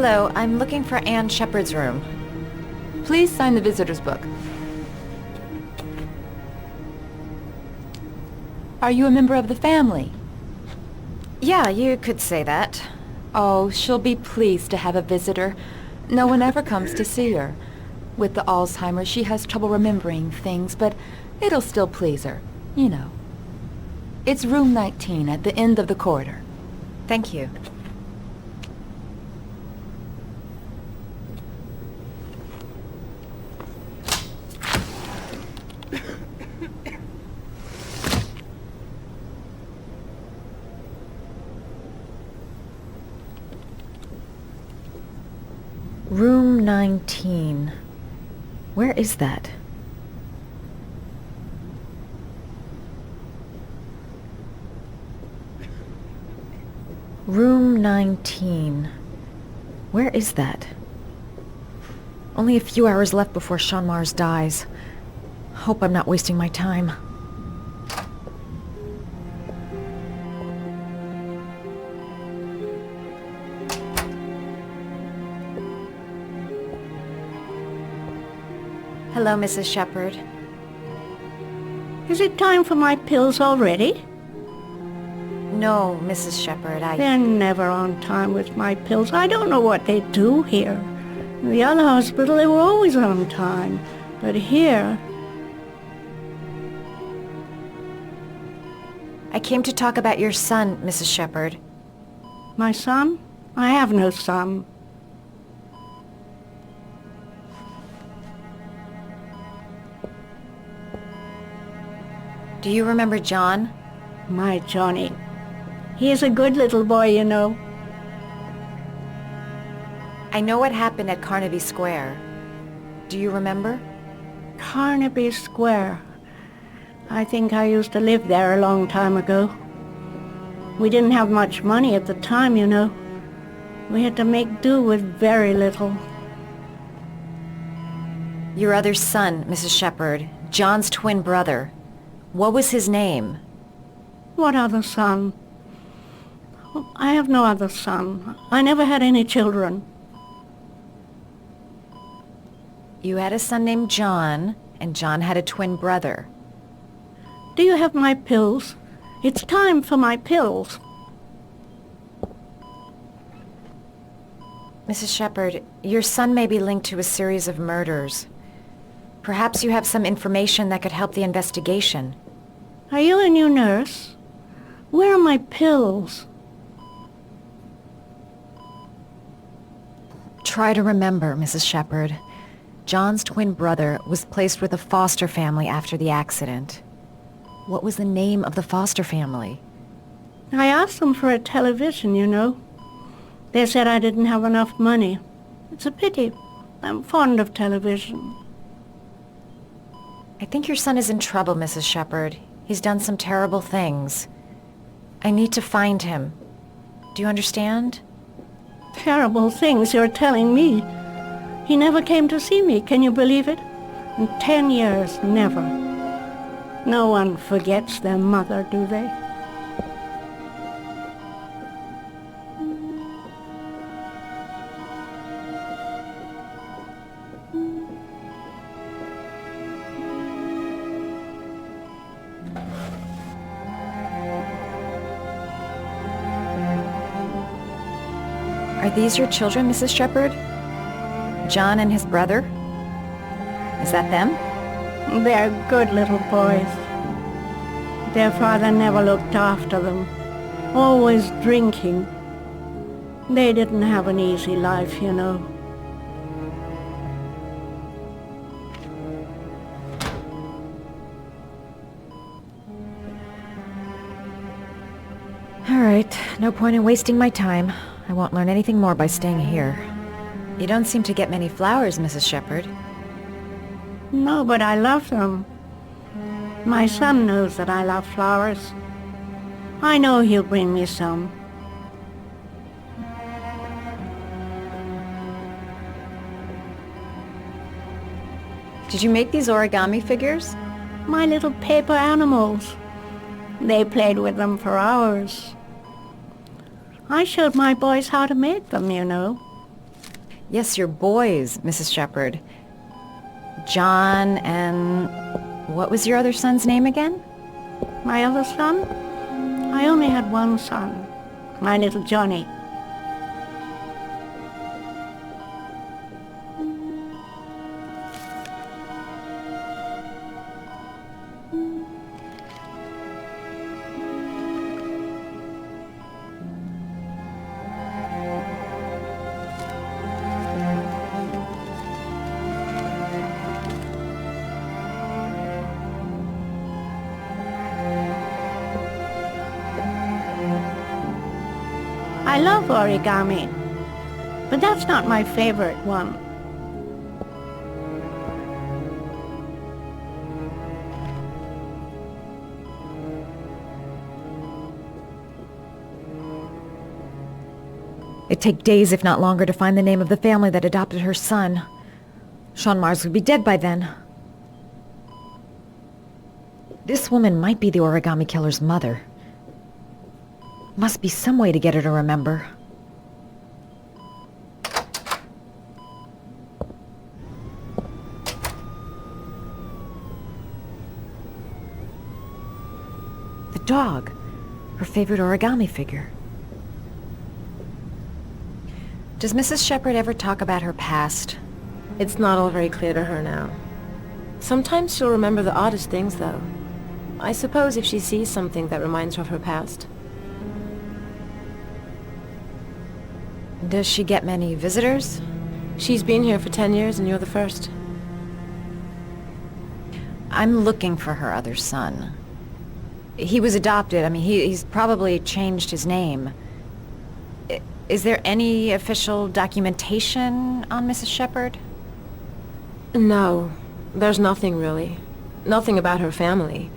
Hello, I'm looking for Ann Sheppard's room. Please sign the visitor's book. Are you a member of the family? Yeah, you could say that. Oh, she'll be pleased to have a visitor. No one ever comes to see her. With the Alzheimer's, she has trouble remembering things, but it'll still please her, you know. It's room 19 at the end of the corridor. Thank you. Room 19. Where is that? Room 19. Where is that? Only a few hours left before Sean Mars dies. Hope I'm not wasting my time. Hello, Mrs. Sheppard. Is it time for my pills already? No, Mrs. Sheppard, They're never on time with my pills. I don't know what they do here. In the other hospital, they were always on time. But here... I came to talk about your son, Mrs. Sheppard. My son? I have no son. Do you remember John? My Johnny. He is a good little boy, you know. I know what happened at Carnaby Square. Do you remember? Carnaby Square. I think I used to live there a long time ago. We didn't have much money at the time, you know. We had to make do with very little. Your other son, Mrs. Sheppard, John's twin brother. What was his name? What other son? Oh, I have no other son. I never had any children. You had a son named John, and John had a twin brother. Do you have my pills? It's time for my pills. Mrs. Sheppard, your son may be linked to a series of murders. Perhaps you have some information that could help the investigation. Are you a new nurse? Where are my pills? Try to remember, Mrs. Sheppard. John's twin brother was placed with a foster family after the accident. What was the name of the foster family? I asked them for a television, you know. They said I didn't have enough money. It's a pity. I'm fond of television. I think your son is in trouble, Mrs. Sheppard. He's done some terrible things. I need to find him. Do you understand? Terrible things you're telling me. He never came to see me, can you believe it? In 10 years, never. No one forgets their mother, do they? Are these your children, Mrs. Sheppard? John and his brother? Is that them? They're good little boys. Their father never looked after them, always drinking. They didn't have an easy life, you know. All right, no point in wasting my time. I won't learn anything more by staying here. You don't seem to get many flowers, Mrs. Sheppard. No, but I love them. My son knows that I love flowers. I know he'll bring me some. Did you make these origami figures? My little paper animals. They played with them for hours. I showed my boys how to make them, you know. Yes, your boys, Mrs. Sheppard. John and... what was your other son's name again? My other son? I only had one son, my little Johnny. I love origami, but that's not my favorite one. It'd take days, if not longer, to find the name of the family that adopted her son. Sean Mars would be dead by then. This woman might be the origami killer's mother. Must be some way to get her to remember. The dog. Her favorite origami figure. Does Mrs. Sheppard ever talk about her past? It's not all very clear to her now. Sometimes she'll remember the oddest things, though. I suppose if she sees something that reminds her of her past. Does she get many visitors? She's been here for 10 years and you're the first. I'm looking for her other son. He was adopted. I mean, he's probably changed his name. Is there any official documentation on Mrs. Sheppard? No, there's nothing really. Nothing about her family.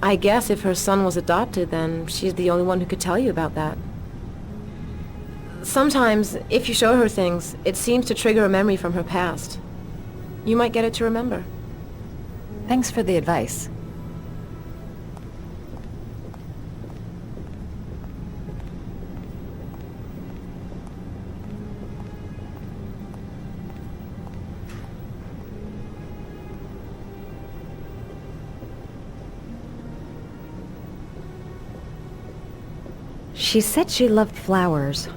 I guess if her son was adopted, then she's the only one who could tell you about that. Sometimes, if you show her things, it seems to trigger a memory from her past. You might get it to remember. Thanks for the advice. She said she loved flowers.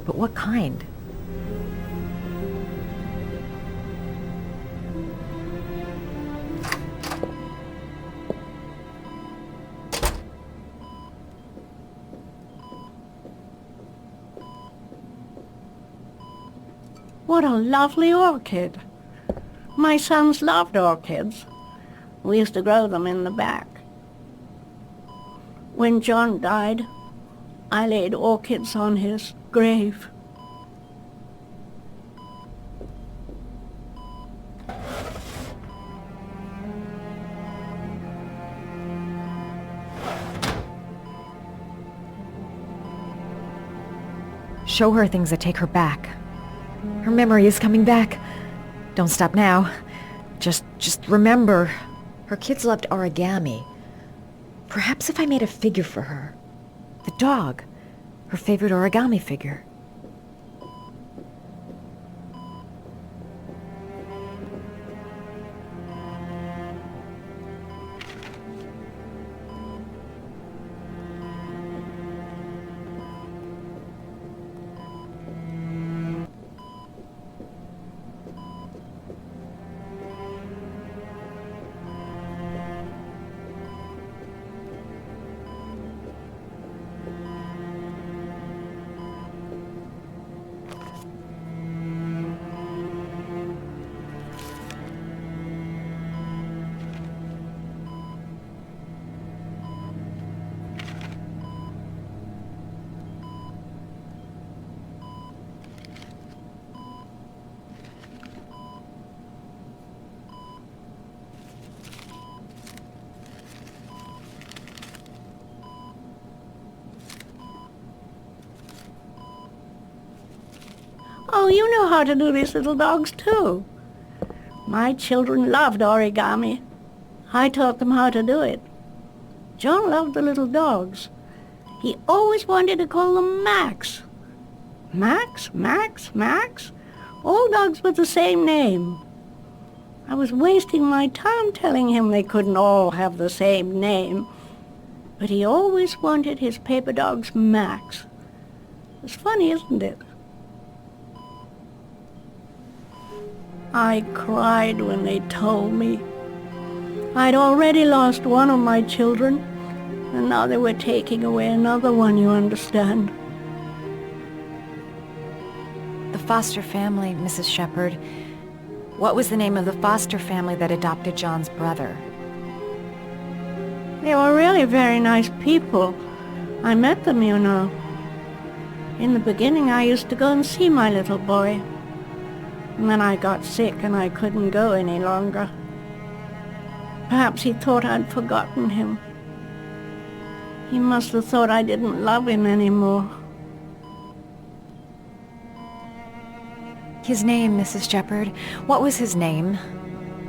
But what kind? What a lovely orchid. My sons loved orchids. We used to grow them in the back. When John died, I laid orchids on his grave. Show her things that take her back. Her memory is coming back. Don't stop now. Just remember. Her kids loved origami. Perhaps if I made a figure for her. The dog. Her favorite origami figure. Oh, you know how to do these little dogs, too. My children loved origami. I taught them how to do it. John loved the little dogs. He always wanted to call them Max. Max, Max, Max? All dogs with the same name. I was wasting my time telling him they couldn't all have the same name. But he always wanted his paper dog's Max. It's funny, isn't it? I cried when they told me. I'd already lost one of my children, and now they were taking away another one, you understand. The foster family, Mrs. Sheppard. What was the name of the foster family that adopted John's brother? They were really very nice people. I met them, you know. In the beginning, I used to go and see my little boy. And then I got sick and I couldn't go any longer. Perhaps he thought I'd forgotten him. He must have thought I didn't love him anymore. His name, Mrs. Sheppard. What was his name?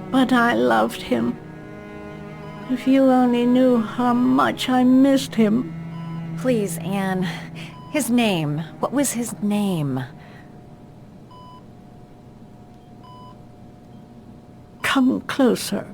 But I loved him. If you only knew how much I missed him. Please, Anne. His name. What was his name? Come closer.